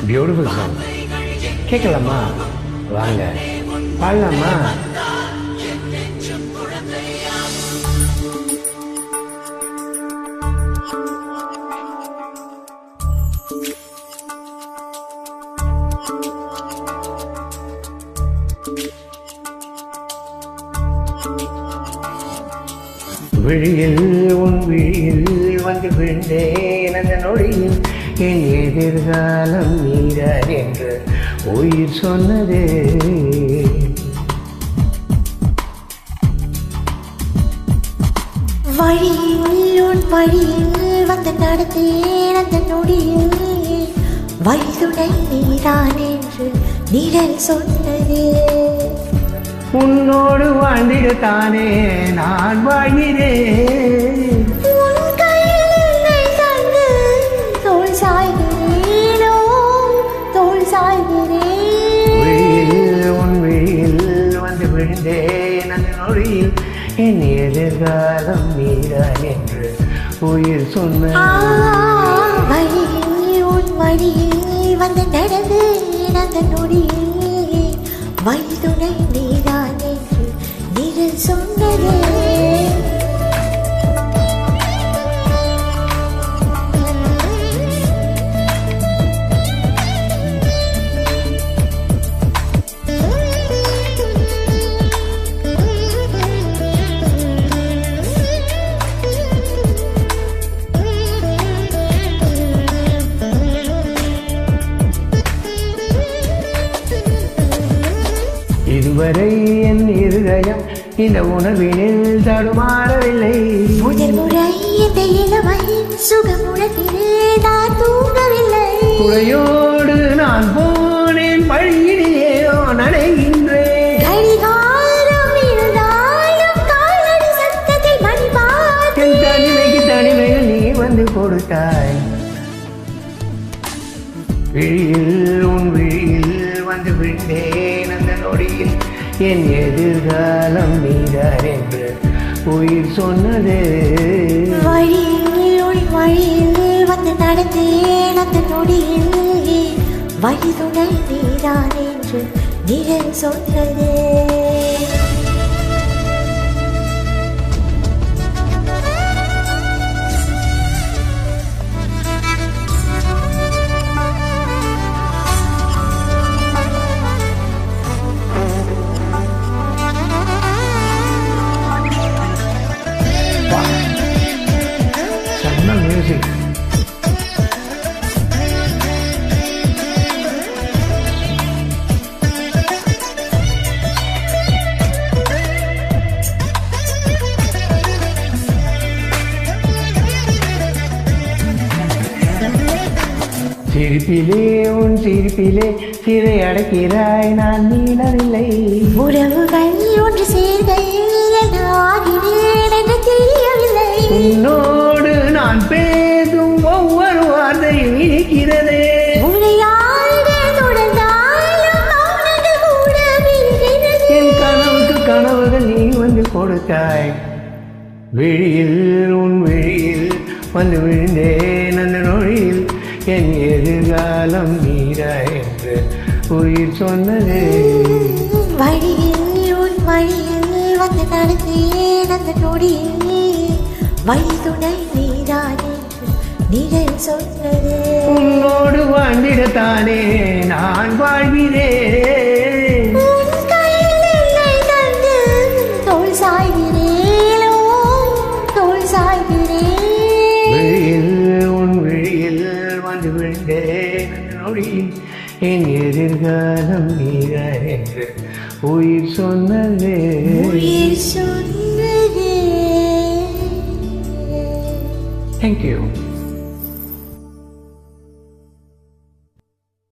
Beautiful song. கேட்கலாமா? வாங்க பாடலாமா? விழியில் உன் விழியில் வந்து விழுந்தேன் அந்த நொடியில் என் எதிர்காலம் நீதான் என்று உயிர் சொன்னது. வழியில் உன் வழியில் வந்து நடந்தேன் அந்த நொடியில் வழிதுணை நீதான் என்று நிழல் சொன்னது. உன்னோடு வாழ்ந்திடத்தானே நான் வாழ்கிறேன். உன் கையில் தந்து தோள் சாய்கிறேனோ தோள் சாய்கிறேன். விழியில் உன் விழியில் வந்து விழுந்தேன் அந்த நொடியில் என் எதிர்காலம் நீதான் என்று உயிர் சொன்ன. வழியில் உன் வழியில் வந்து நடந்தேன் அந்த நொடியில் வழிதுணை நீதான் என்று நிழல் சொன்னதே. இதுவரை என் இருதயம் இந்த உணர்வினில் தடுமாறவில்லை. முதல் முறை இந்த இளமை சுகமுடத்திலே நான் தூங்கவில்லை. குறையோடு நான் போனேன் வழியிலேயோ நனைகின்றேன். கடிகாரம் இருந்தாலும் காலடி சத்தத்தை மணி பார்த்து என் தனிமைக்கு தனிமையில் நீ வந்து கொடுத்தாய். விழியில் உன் விழியில் வந்து விழுந்தேன் அந்த நொடியில் என் எதிர்காலம் நீதான் என்று உயிர் சொன்னது. வழியில் உன் வழியில் வந்து நடந்தேன் அந்த நொடியில் வழிதுணை நீதான் என்று நிழல் சொன்னது. Music. சிரிப்பிலே உன் சிரிப்பிலே சிறை அடைக்கிறாய் நான் மீளவில்லை. உறவுகள் ஒன்று சேர்கையில் ஆகிறேன் என்று தெரியவில்லை. உன்னோடு நான் பேசும் ஒவ்வொரு வார்த்தையும் இருக்கிறதே. என் கனவுக்கு கனவுகள் நீ வந்து கொடுத்தாய். விழியில் உன் விழியில் வந்து விழுந்தேன் அந்த நொழியில் என் எதிர்காலம் நீரா என்று உயிர் சொன்னது. வழியில் உன் வழியில் வந்து நடந்தேன் அந்த நொடியில் வழிதுணை நீதான் என்று நிழல் சொன்னது. உன்னோடு வாழ்ந்திடத்தானே நான் வாழ்கிறேன். உன் கையில் என்னை தந்து தோள் சாய்கிறேனோ தோள் சாய்கிறேன். விழியில் உன் விழியில் வந்து விழுந்தேன் அந்த நொடியில் என் எதிர்காலம் நீரா என்று உயிர் சொன்னது. உயிர் சொன்னது. Thank you.